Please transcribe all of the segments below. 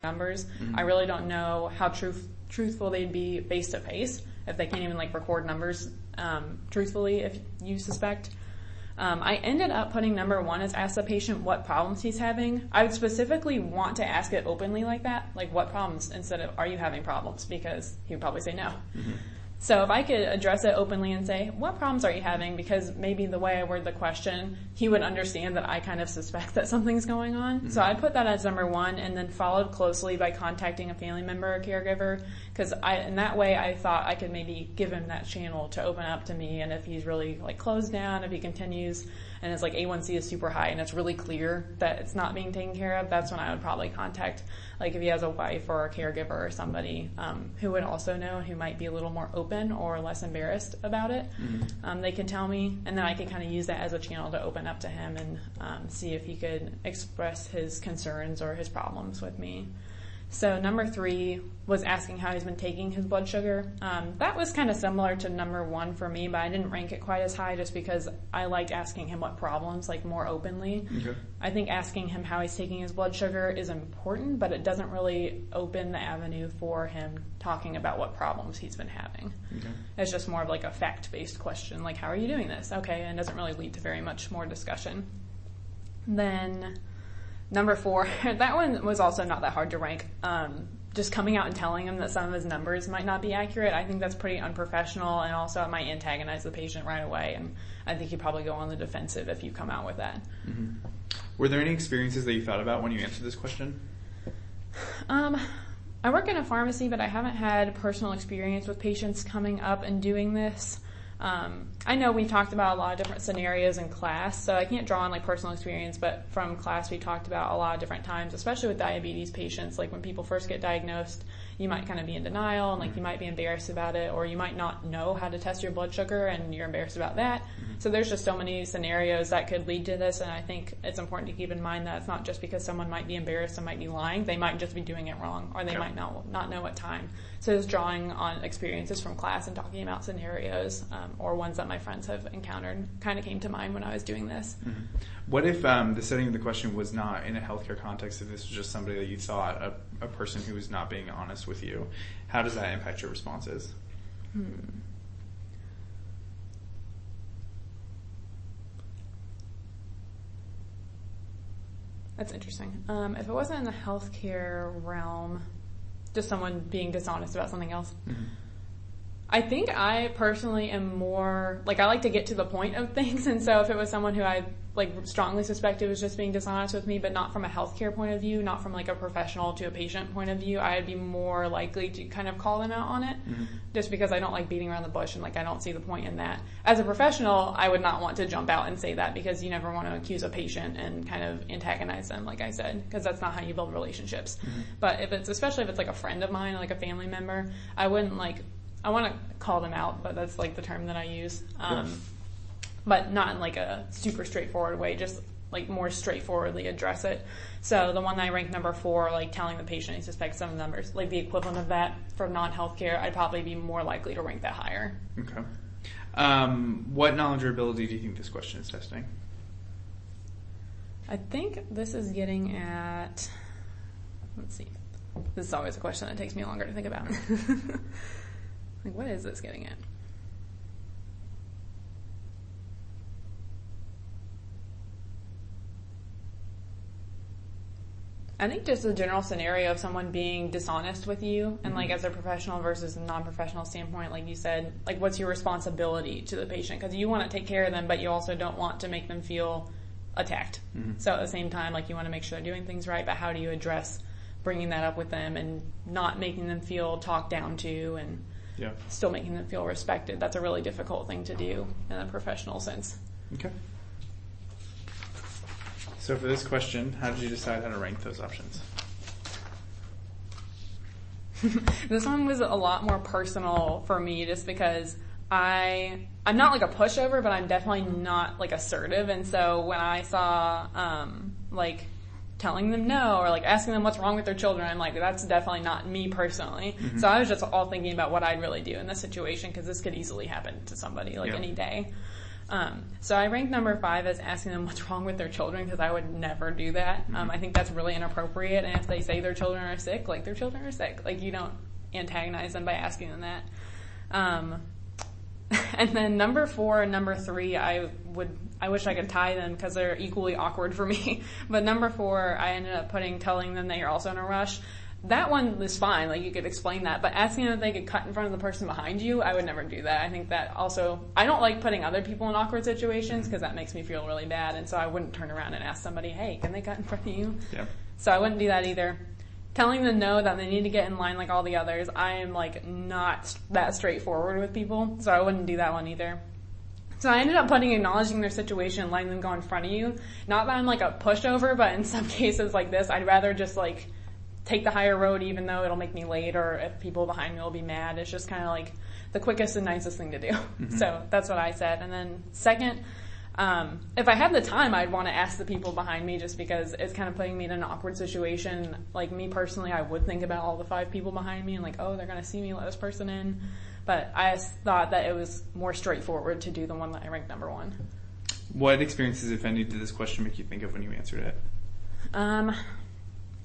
numbers. I really don't know how truthful they'd be face to face if they can't even like record numbers truthfully if you suspect. I ended up putting number 1 is ask the patient what problems he's having. I would specifically want to ask it openly like that, like what problems, instead of are you having problems, because he would probably say no. So if I could address it openly and say, what problems are you having? Because maybe the way I word the question, he would understand that I kind of suspect that something's going on. So I put that as number 1, and then followed closely by contacting a family member or caregiver, because in that way I thought I could maybe give him that channel to open up to me. And if he's really like closed down, if he continues and his like A1C is super high and it's really clear that it's not being taken care of, that's when I would probably contact, like if he has a wife or a caregiver or somebody who would also know, who might be a little more open or less embarrassed about it. They can tell me, and then I can kind of use that as a channel to open up to him and see if he could express his concerns or his problems with me. So number 3 was asking how he's been taking his blood sugar. That was kind of similar to number 1 for me, but I didn't rank it quite as high just because I liked asking him what problems, like more openly. I think asking him how he's taking his blood sugar is important, but it doesn't really open the avenue for him talking about what problems he's been having. It's just more of like a fact-based question, like how are you doing this? Okay, and doesn't really lead to very much more discussion. Then number 4, that one was also not that hard to rank. Just coming out and telling him that some of his numbers might not be accurate, I think that's pretty unprofessional, and also it might antagonize the patient right away, and I think he'd probably go on the defensive if you come out with that. Were there any experiences that you thought about when you answered this question? I work in a pharmacy, but I haven't had personal experience with patients coming up and doing this. I know we talked about a lot of different scenarios in class, so I can't draw on like personal experience, but from class we talked about a lot of different times, especially with diabetes patients, like when people first get diagnosed, you might kind of be in denial and like you might be embarrassed about it, or you might not know how to test your blood sugar and you're embarrassed about that. So there's just so many scenarios that could lead to this, and I think it's important to keep in mind that it's not just because someone might be embarrassed and might be lying, they might just be doing it wrong, or they might not know what time. So just drawing on experiences from class and talking about scenarios or ones that my friends have encountered kind of came to mind when I was doing this. What if the setting of the question was not in a healthcare context, if this was just somebody that you thought, a person who was not being honest with you? How does that impact your responses? That's interesting. If it wasn't in the healthcare realm, just someone being dishonest about something else, I think I personally am more, like, I like to get to the point of things, and so if it was someone who I, like, strongly suspected was just being dishonest with me, but not from a healthcare point of view, not from, like, a professional to a patient point of view, I'd be more likely to kind of call them out on it, just because I don't like beating around the bush, and, like, I don't see the point in that. As a professional, I would not want to jump out and say that, because you never want to accuse a patient and kind of antagonize them, like I said, because that's not how you build relationships. But especially if it's, like, a friend of mine, or, like, a family member, I wouldn't, like, I want to call them out, but that's like the term that I use. But not in like a super straightforward way, just like more straightforwardly address it. So the one that I ranked number 4, like telling the patient he suspects some numbers, like the equivalent of that for non-healthcare, I'd probably be more likely to rank that higher. Okay. What knowledge or ability do you think this question is testing? I think this is getting at, let's see. This is always a question that takes me longer to think about. Like, what is this getting at? I think just the general scenario of someone being dishonest with you, and like as a professional versus a non-professional standpoint, like you said, like what's your responsibility to the patient? Because you want to take care of them, but you also don't want to make them feel attacked. So at the same time, like you want to make sure they're doing things right, but how do you address bringing that up with them and not making them feel talked down to, and still making them feel respected? That's a really difficult thing to do in a professional sense. Okay. So for this question, how did you decide how to rank those options? This one was a lot more personal for me, just because I'm not like a pushover, but I'm definitely not like assertive. And so when I saw like telling them no, or like asking them what's wrong with their children, I'm like, that's definitely not me personally. So I was just all thinking about what I'd really do in this situation, because this could easily happen to somebody like any day. So I ranked number 5 as asking them what's wrong with their children, because I would never do that. I think that's really inappropriate. And if they say their children are sick, like, their children are sick. Like, you don't antagonize them by asking them that. And then number 4 and number 3, I wish I could tie them because they're equally awkward for me. But number 4, I ended up telling them that you're also in a rush. That one is fine, like, you could explain that, but asking them if they could cut in front of the person behind you, I would never do that. I think that also, I don't like putting other people in awkward situations because that makes me feel really bad, and so I wouldn't turn around and ask somebody, hey, can they cut in front of you? Yep. So I wouldn't do that either. Telling them no, that they need to get in line like all the others, I am, like, not that straightforward with people, so I wouldn't do that one either. So I ended up acknowledging their situation and letting them go in front of you. Not that I'm, like, a pushover, but in some cases like this, I'd rather just, like, take the higher road even though it'll make me late, or if people behind me will be mad. It's just kind of like the quickest and nicest thing to do. Mm-hmm. So that's what I said. And then second, if I had the time, I'd want to ask the people behind me, just because it's kind of putting me in an awkward situation. Like, me personally, I would think about all the 5 people behind me and like, oh, they're going to see me let this person in. But I thought that it was more straightforward to do the one that I ranked number 1. What experiences, if any, did this question make you think of when you answered it?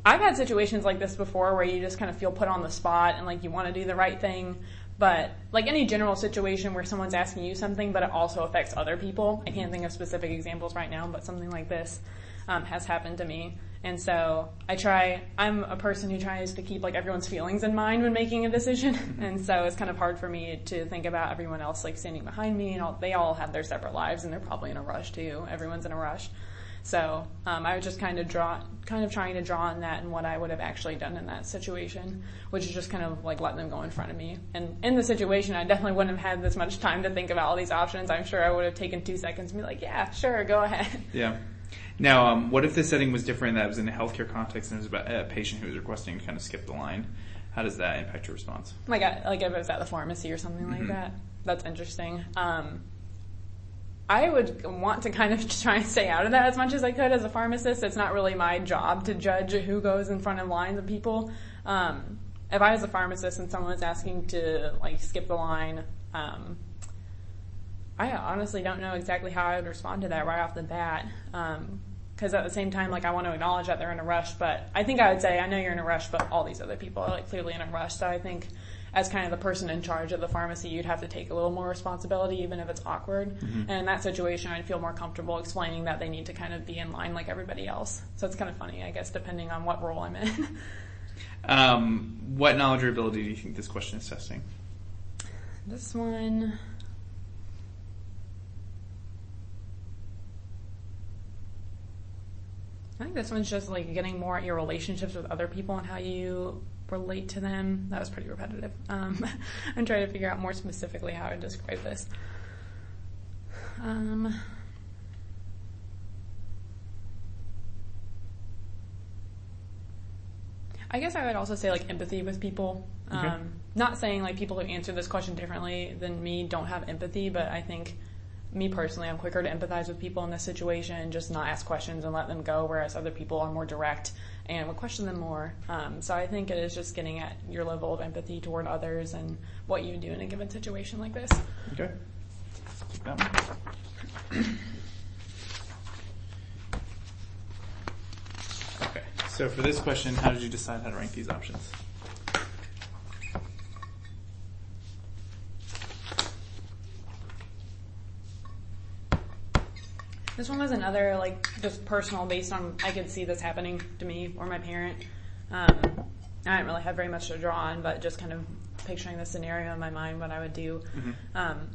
I've had situations like this before where you just kind of feel put on the spot and like you want to do the right thing, but like any general situation where someone's asking you something but it also affects other people. I can't think of specific examples right now, but something like this has happened to me. And so I'm a person who tries to keep like everyone's feelings in mind when making a decision. And so it's kind of hard for me to think about everyone else like standing behind me, and they all have their separate lives and they're probably in a rush too. Everyone's in a rush. So I was just kind of trying to draw on that and what I would have actually done in that situation, which is just kind of like let them go in front of me. And in the situation, I definitely wouldn't have had this much time to think about all these options. I'm sure I would have taken 2 seconds and be like, yeah, sure, go ahead. Yeah. Now, what if the setting was different, that was in a healthcare context and it was about a patient who was requesting to kind of skip the line? How does that impact your response? Like if it was at the pharmacy or something like that. That's interesting. I would want to kind of try and stay out of that as much as I could as a pharmacist. It's not really my job to judge who goes in front of lines of people. If I was a pharmacist and someone was asking to like skip the line, I honestly don't know exactly how I would respond to that right off the bat. Because at the same time, like, I want to acknowledge that they're in a rush, but I think I would say, I know you're in a rush, but all these other people are like clearly in a rush. So I think as kind of the person in charge of the pharmacy, you'd have to take a little more responsibility, even if it's awkward. Mm-hmm. And in that situation, I'd feel more comfortable explaining that they need to kind of be in line like everybody else. So it's kind of funny, I guess, depending on what role I'm in. What knowledge or ability do you think this question is testing? This one, I think this one's just like getting more at your relationships with other people and how you relate to them. That was pretty repetitive. I'm trying to figure out more specifically how to describe this. I guess I would also say like empathy with people. Okay. Not saying like people who answer this question differently than me don't have empathy, but I think me personally, I'm quicker to empathize with people in this situation and just not ask questions and let them go, whereas other people are more direct and would question them more. So I think it is just getting at your level of empathy toward others and what you would do in a given situation like this. Okay. Okay. So for this question, how did you decide how to rank these options? This one was another, like, just personal, based on, I could see this happening to me or my parent. I didn't really have very much to draw on, but just kind of picturing the scenario in my mind, what I would do. Mm-hmm.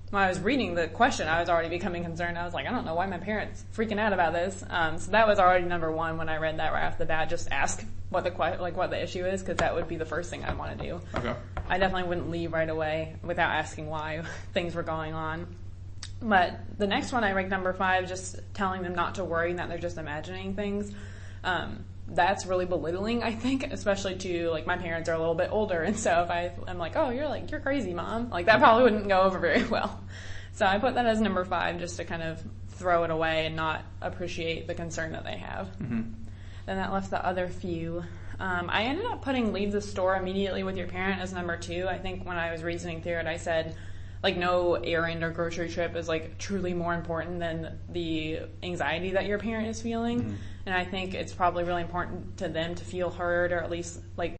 When I was reading the question, I was already becoming concerned. I was like, I don't know why my parents freaking out about this. So that was already number 1 when I read that right off the bat. Just ask what the issue is, because that would be the first thing I'd want to do. Okay. I definitely wouldn't leave right away without asking why things were going on. But the next one I ranked number 5, just telling them not to worry and that they're just imagining things. That's really belittling, I think, especially to, like, my parents are a little bit older, and so if I'm like, oh, you're crazy, Mom, like, that probably wouldn't go over very well. So I put that as number 5, just to kind of throw it away and not appreciate the concern that they have. Mm-hmm. Then that left the other few. I ended up putting leave the store immediately with your parent as number 2. I think when I was reasoning through it, I said, like no errand or grocery trip is like truly more important than the anxiety that your parent is feeling. And I think it's probably really important to them to feel heard, or at least like